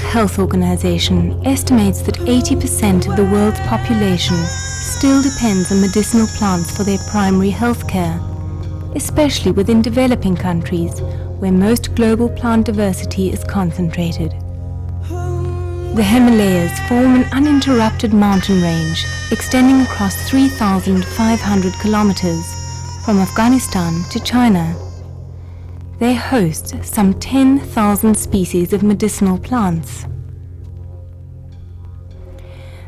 World Health Organization estimates that 80% of the world's population still depends on medicinal plants for their primary health care, especially within developing countries where most global plant diversity is concentrated. The Himalayas form an uninterrupted mountain range extending across 3,500 kilometers from Afghanistan to China. They host some 10,000 species of medicinal plants.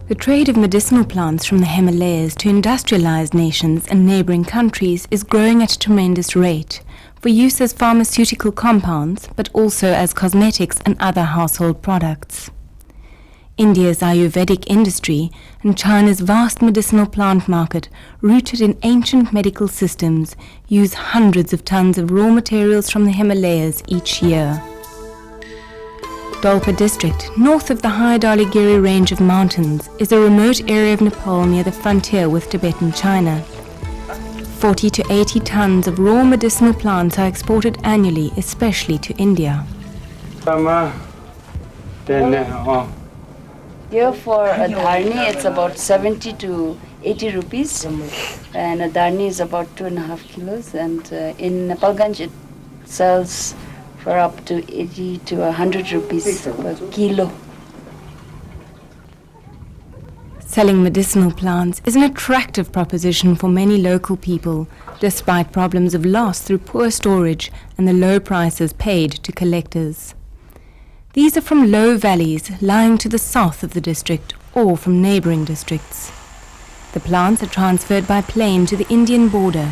The trade of medicinal plants from the Himalayas to industrialized nations and neighboring countries is growing at a tremendous rate for use as pharmaceutical compounds, but also as cosmetics and other household products. India's Ayurvedic industry and China's vast medicinal plant market, rooted in ancient medical systems, use hundreds of tons of raw materials from the Himalayas each year. Dolpo district, north of the high Dhaulagiri range of mountains, is a remote area of Nepal near the frontier with Tibetan China. 40 to 80 tons of raw medicinal plants are exported annually, especially to India. Here for a dharni, it's about 70 to 80 rupees, and a dharni is about 2.5 kilos, and in Nepalganj it sells for up to 80 to 100 rupees per kilo. Selling medicinal plants is an attractive proposition for many local people, despite problems of loss through poor storage and the low prices paid to collectors. These are from low valleys lying to the south of the district or from neighboring districts. The plants are transferred by plane to the Indian border.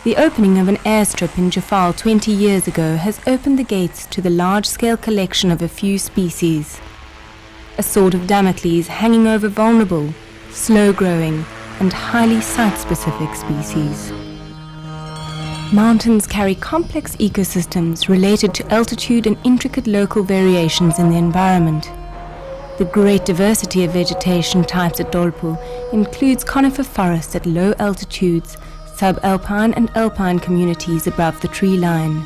The opening of an airstrip in Jafal 20 years ago has opened the gates to the large-scale collection of a few species. A sword of Damocles hanging over vulnerable, slow-growing and highly site-specific species. Mountains carry complex ecosystems related to altitude and intricate local variations in the environment. The great diversity of vegetation types at Dolpo includes conifer forests at low altitudes, subalpine and alpine communities above the tree line.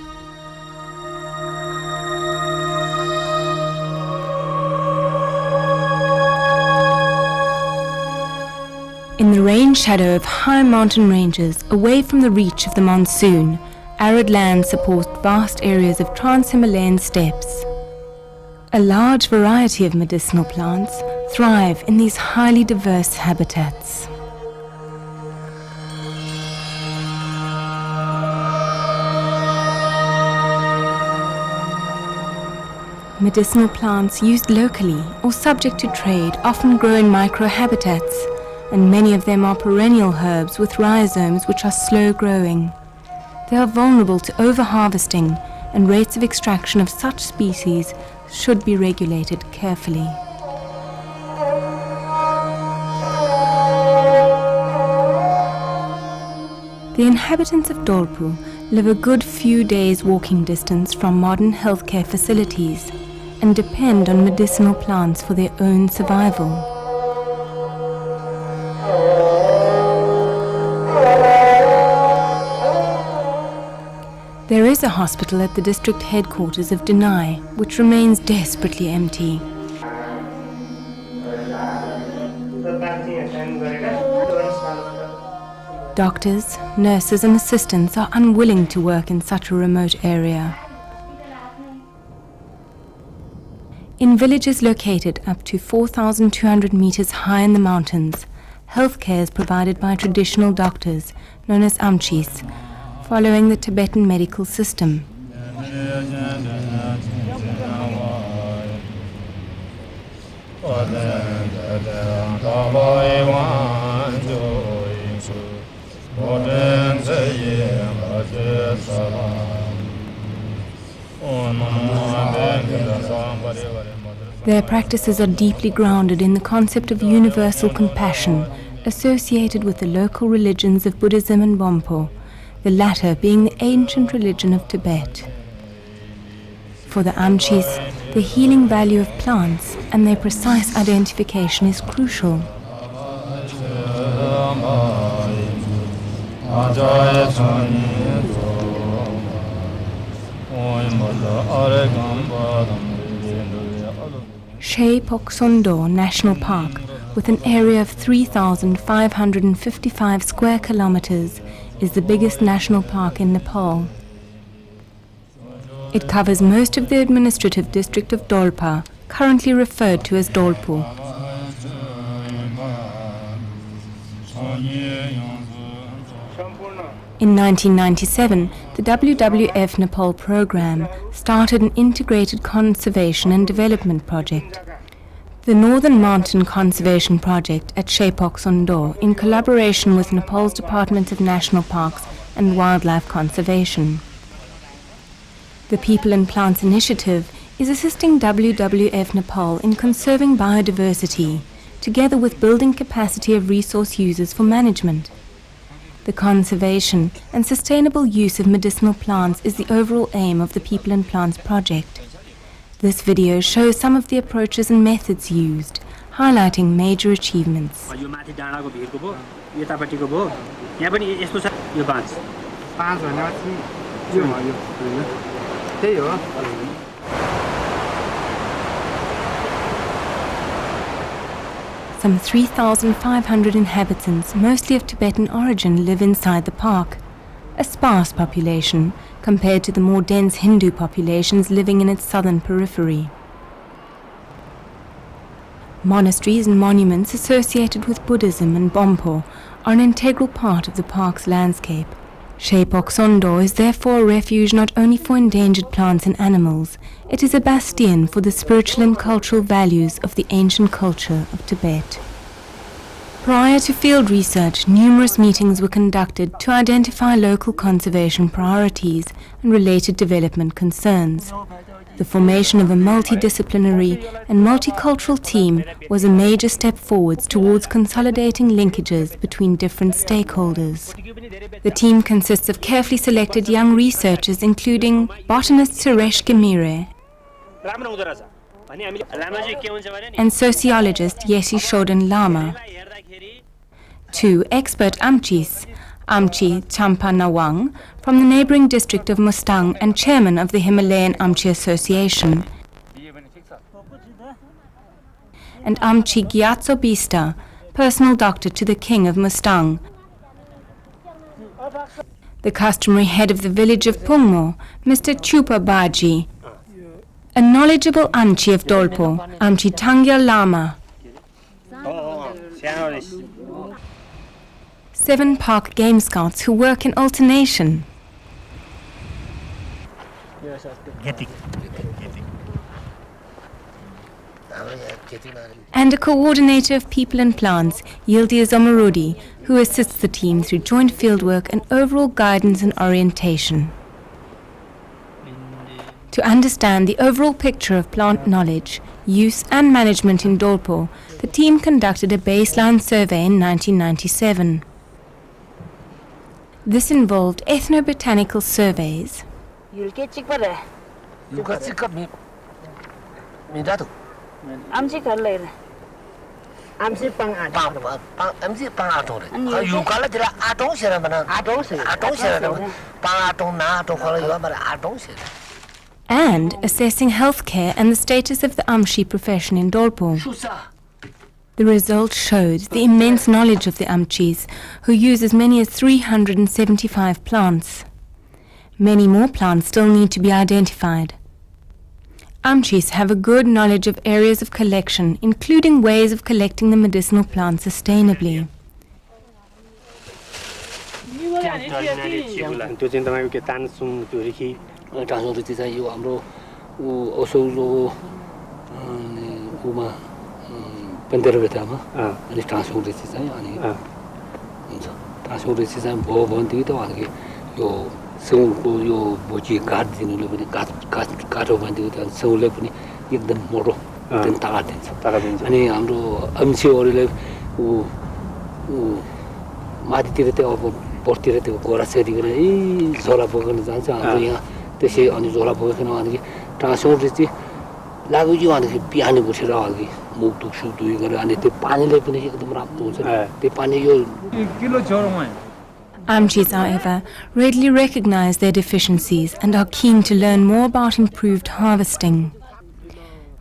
In the rain shadow of high mountain ranges, away from the reach of the monsoon, arid land supports vast areas of trans-Himalayan steppes. A large variety of medicinal plants thrive in these highly diverse habitats. Medicinal plants used locally or subject to trade often grow in microhabitats, and many of them are perennial herbs with rhizomes which are slow-growing. They are vulnerable to over-harvesting, and rates of extraction of such species should be regulated carefully. The inhabitants of Dolpo live a good few days' walking distance from modern healthcare facilities and depend on medicinal plants for their own survival. There is a hospital at the district headquarters of Denai, which remains desperately empty. Doctors, nurses and assistants are unwilling to work in such a remote area. In villages located up to 4,200 meters high in the mountains, healthcare is provided by traditional doctors, known as amchis, following the Tibetan medical system. Their practices are deeply grounded in the concept of universal compassion associated with the local religions of Buddhism and Bompo, the latter being the ancient religion of Tibet. For the amchis, the healing value of plants and their precise identification is crucial. Shey Phoksundo National Park, with an area of 3,555 square kilometers, is the biggest national park in Nepal. It covers most of the administrative district of Dolpo, currently referred to as Dolpo. In 1997, the WWF Nepal program started an integrated conservation and development project. The Northern Mountain Conservation Project at Shey Phoksundo, in collaboration with Nepal's Department of National Parks and Wildlife Conservation. The People and Plants Initiative is assisting WWF Nepal in conserving biodiversity, together with building capacity of resource users for management. The conservation and sustainable use of medicinal plants is the overall aim of the People and Plants project. This video shows some of the approaches and methods used, highlighting major achievements. Some 3,500 inhabitants, mostly of Tibetan origin, live inside the park, a sparse population compared to the more dense Hindu populations living in its southern periphery. Monasteries and monuments associated with Buddhism and Bompo are an integral part of the park's landscape. Shey Phoksundo is therefore a refuge not only for endangered plants and animals, it is a bastion for the spiritual and cultural values of the ancient culture of Tibet. Prior to field research, numerous meetings were conducted to identify local conservation priorities and related development concerns. The formation of a multidisciplinary and multicultural team was a major step forwards towards consolidating linkages between different stakeholders. The team consists of carefully selected young researchers including botanist Suresh Gemire and sociologist Yesi Shodan Lama, 2 expert amchis, Amchi Champa Nawang from the neighboring district of Mustang and chairman of the Himalayan Amchi Association, and Amchi Gyatso Bista, personal doctor to the king of Mustang, the customary head of the village of Pungmo, Mr. Chupa Baji, a knowledgeable Amchi of Dolpo, Amchi Tangya Lama, 7 park game scouts who work in alternation, and a coordinator of people and plants, Yildiz Omarudi, who assists the team through joint fieldwork and overall guidance and orientation. To understand the overall picture of plant knowledge, use and management in Dolpo, the team conducted a baseline survey in 1997. This involved ethnobotanical surveys, and assessing healthcare and the status of the amchi profession in Dolpo. The results showed the immense knowledge of the amchis, who use as many as 375 plants. Many more plants still need to be identified. Amchis have a good knowledge of areas of collection, including ways of collecting the medicinal plants sustainably. Amchis, however, readily recognize their deficiencies and are keen to learn more about improved harvesting.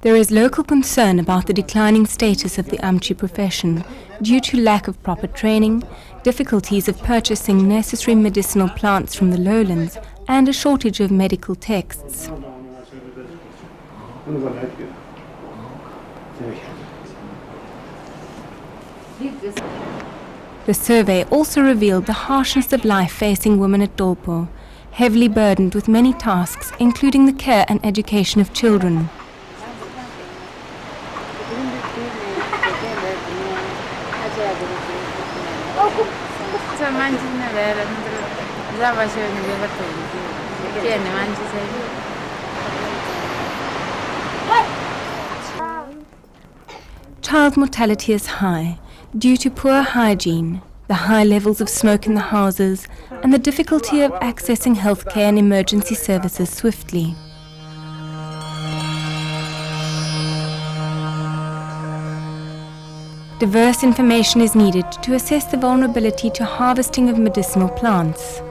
There is local concern about the declining status of the amchi profession due to lack of proper training, difficulties of purchasing necessary medicinal plants from the lowlands, and a shortage of medical texts. The survey also revealed the harshness of life facing women at Dolpo, heavily burdened with many tasks, including the care and education of children. Child mortality is high due to poor hygiene, the high levels of smoke in the houses, and the difficulty of accessing healthcare and emergency services swiftly. Diverse information is needed to assess the vulnerability to harvesting of medicinal plants.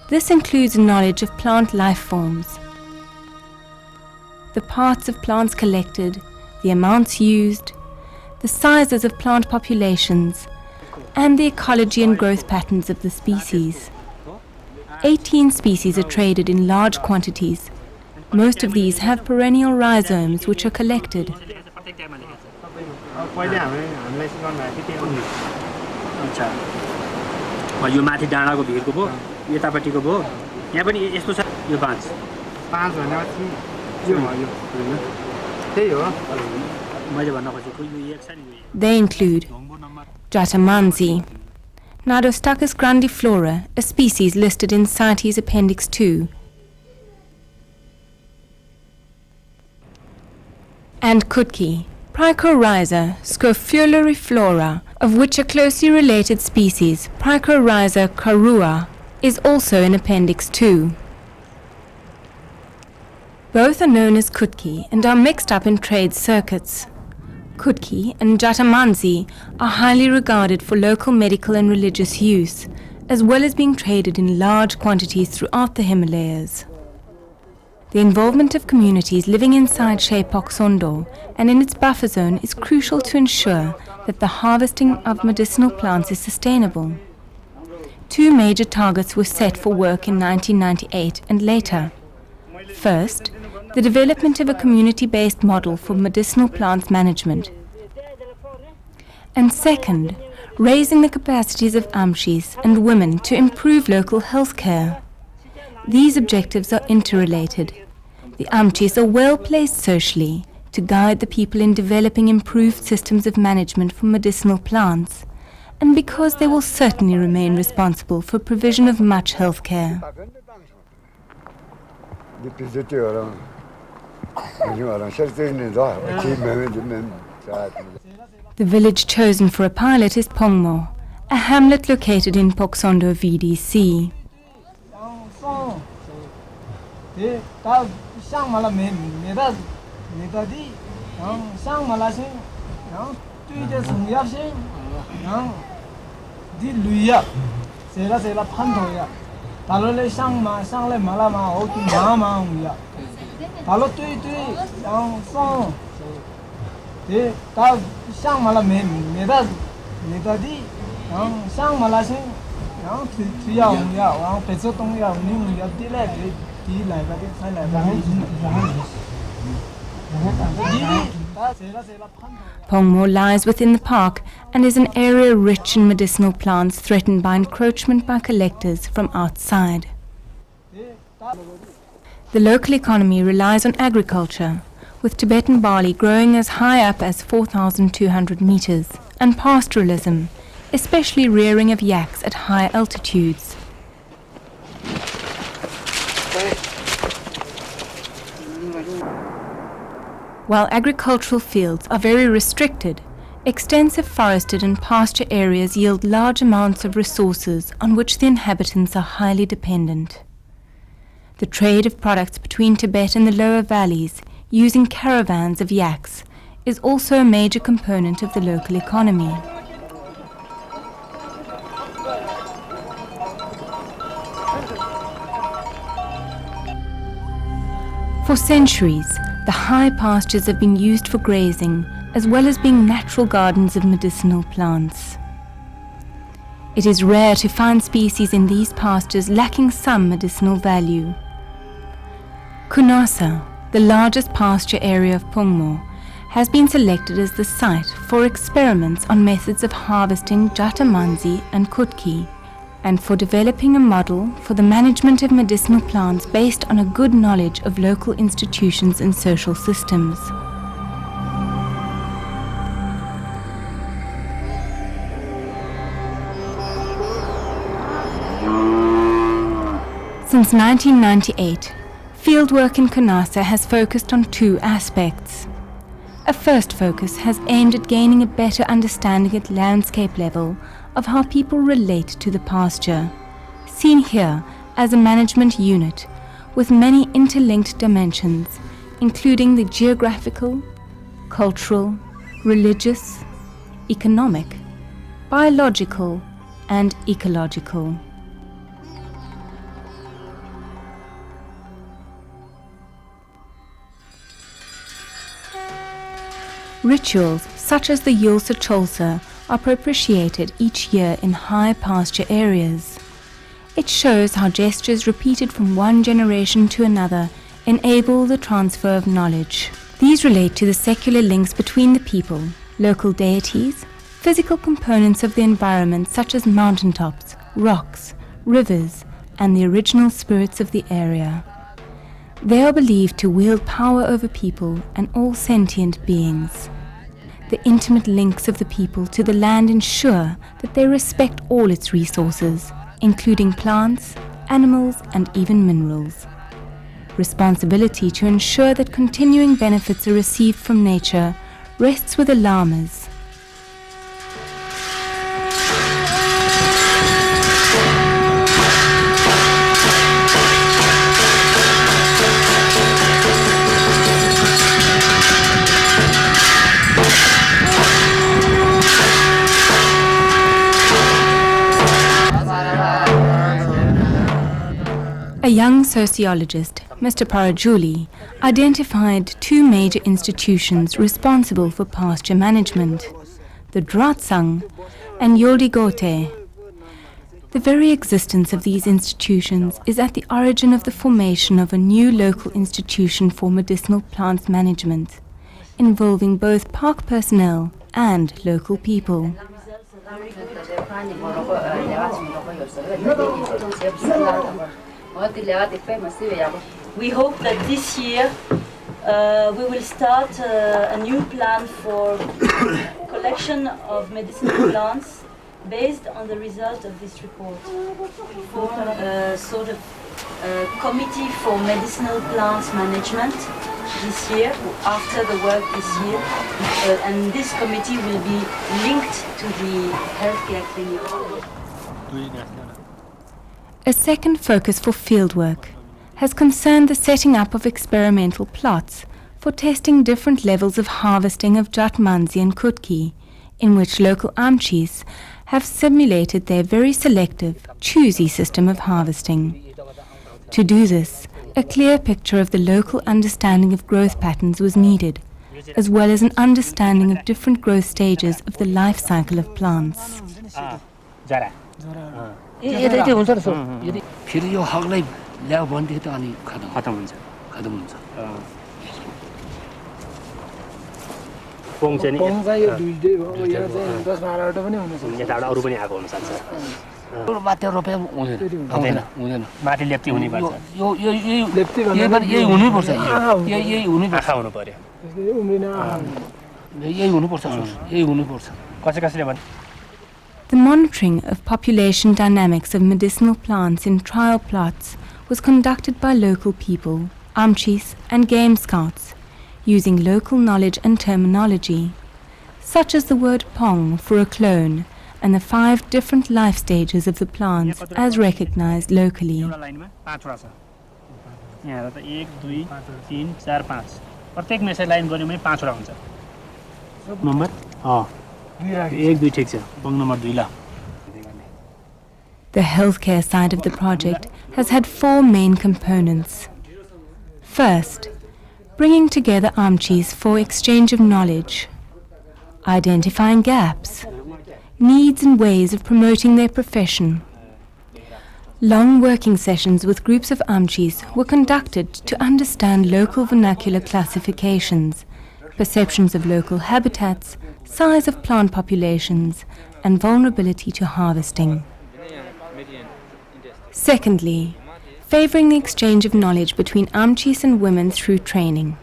This includes knowledge of plant life forms, the parts of plants collected, the amounts used, the sizes of plant populations, and the ecology and growth patterns of the species. 18 species are traded in large quantities. Most of these have perennial rhizomes which are collected. They include Jatamansi, Nardostachys grandiflora, a species listed in CITES Appendix 2, and Kutki, Picrorhiza, scrophulariifolia, of which a closely related species, Picrorhiza carua, is also in Appendix 2. Both are known as Kutki and are mixed up in trade circuits. Kutki and Jatamansi are highly regarded for local medical and religious use, as well as being traded in large quantities throughout the Himalayas. The involvement of communities living inside Shey Phoksundo and in its buffer zone is crucial to ensure that the harvesting of medicinal plants is sustainable. Two major targets were set for work in 1998 and later. First, the development of a community-based model for medicinal plants management. And second, raising the capacities of amchis and women to improve local health care. These objectives are interrelated. The amchis are well placed socially to guide the people in developing improved systems of management for medicinal plants, and because they will certainly remain responsible for provision of much health care. The village chosen for a pilot is Pongmo, a hamlet located in Phoksundo VDC. Pongmo lies within the park and is an area rich in medicinal plants threatened by encroachment by collectors from outside. The local economy relies on agriculture, with Tibetan barley growing as high up as 4,200 meters, and pastoralism, especially rearing of yaks at high altitudes. While agricultural fields are very restricted, extensive forested and pasture areas yield large amounts of resources on which the inhabitants are highly dependent. The trade of products between Tibet and the lower valleys, using caravans of yaks, is also a major component of the local economy. For centuries, the high pastures have been used for grazing as well as being natural gardens of medicinal plants. It is rare to find species in these pastures lacking some medicinal value. Kunasa, the largest pasture area of Pungmo, has been selected as the site for experiments on methods of harvesting Jatamanzi and Kutki, and for developing a model for the management of medicinal plants based on a good knowledge of local institutions and social systems. Since 1998, fieldwork in Kunasa has focused on two aspects. A first focus has aimed at gaining a better understanding at landscape level of how people relate to the pasture, seen here as a management unit with many interlinked dimensions, including the geographical, cultural, religious, economic, biological, and ecological. Rituals such as the Yulsa Cholsa are propitiated each year in high pasture areas. It shows how gestures repeated from one generation to another enable the transfer of knowledge. These relate to the secular links between the people, local deities, physical components of the environment such as mountaintops, rocks, rivers, and the original spirits of the area. They are believed to wield power over people and all sentient beings. The intimate links of the people to the land ensure that they respect all its resources, including plants, animals, and even minerals. Responsibility to ensure that continuing benefits are received from nature rests with the lamas. A young sociologist, Mr. Parajuli, identified two major institutions responsible for pasture management, the Dratsang and Yoldigote. The very existence of these institutions is at the origin of the formation of a new local institution for medicinal plants management, involving both park personnel and local people. We hope that this year we will start a new plan for collection of medicinal plants based on the result of this report. For a sort of committee for medicinal plants management this year, after the work this year, and this committee will be linked to the healthcare clinic. A second focus for fieldwork has concerned the setting up of experimental plots for testing different levels of harvesting of Jatmanzi and Kutki, in which local amchis have simulated their very selective, choosy system of harvesting. To do this, a clear picture of the local understanding of growth patterns was needed, as well as an understanding of different growth stages of the life cycle of plants. The monitoring of population dynamics of medicinal plants in trial plots was conducted by local people, amchis and game scouts, using local knowledge and terminology, such as the word pong for a clone and the 5 different life stages of the plants as recognized locally. The healthcare side of the project has had 4 main components. First, bringing together amchis for exchange of knowledge, identifying gaps, needs and ways of promoting their profession. Long working sessions with groups of amchis were conducted to understand local vernacular classifications, perceptions of local habitats, size of plant populations, and vulnerability to harvesting. Secondly, favoring the exchange of knowledge between amchis and women through training.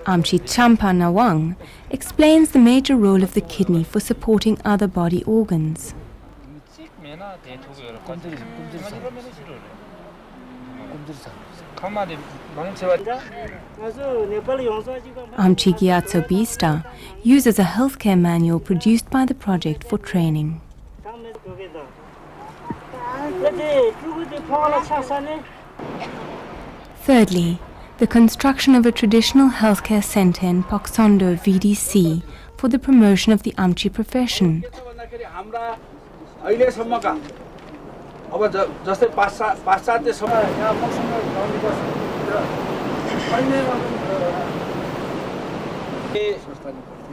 Amchi Champa Nawang explains the major role of the kidney for supporting other body organs. Amchi Gyatso Bista uses a healthcare manual produced by the project for training. Thirdly, the construction of a traditional healthcare center in Phoksundo VDC for the promotion of the amchi profession.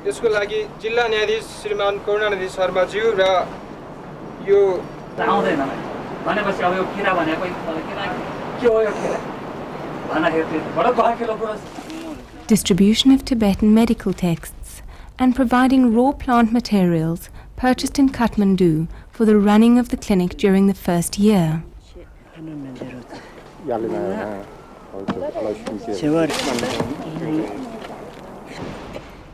त्यसको लागि जिल्ला न्यायाधीश श्रीमान करुणानिधि शर्माज्यू र यो आउँदैन भनेपछि अब यो किरा भनेको के हो यो किरा भन्दाखेरि बडो गहकिलो कुरा. Distribution of Tibetan medical texts and providing raw plant materials purchased in Kathmandu for the running of the clinic during the first year.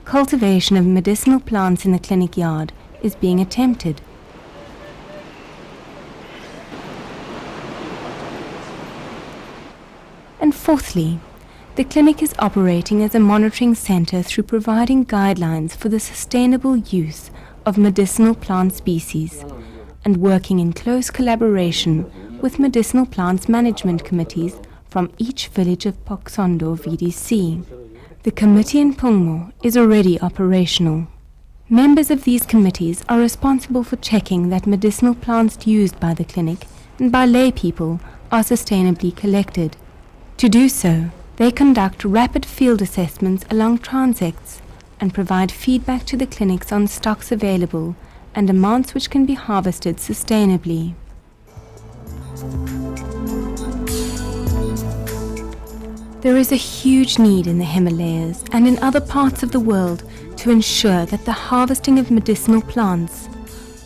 Cultivation of medicinal plants in the clinic yard is being attempted. And fourthly, the clinic is operating as a monitoring center through providing guidelines for the sustainable use of medicinal plant species and working in close collaboration with medicinal plants management committees from each village of Phoksundo VDC. The committee in Pungmo is already operational. Members of these committees are responsible for checking that medicinal plants used by the clinic and by lay people are sustainably collected. To do so, they conduct rapid field assessments along transects and provide feedback to the clinics on stocks available and amounts which can be harvested sustainably. There is a huge need in the Himalayas and in other parts of the world to ensure that the harvesting of medicinal plants,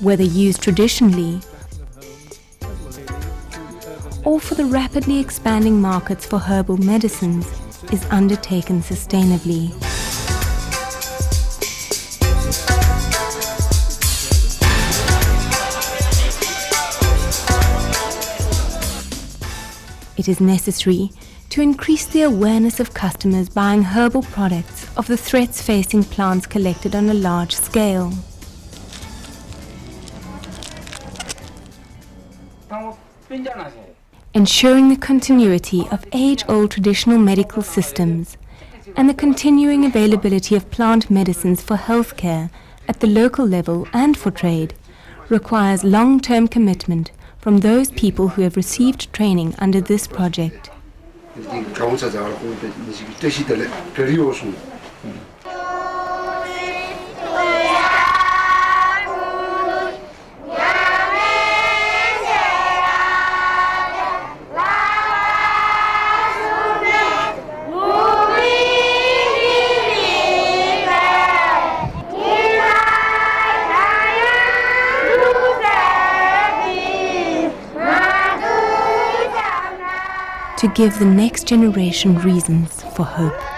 whether used traditionally or for the rapidly expanding markets for herbal medicines, is undertaken sustainably. It is necessary to increase the awareness of customers buying herbal products of the threats facing plants collected on a large scale. Ensuring the continuity of age-old traditional medical systems and the continuing availability of plant medicines for healthcare at the local level and for trade requires long-term commitment from those people who have received training under this project. To give the next generation reasons for hope.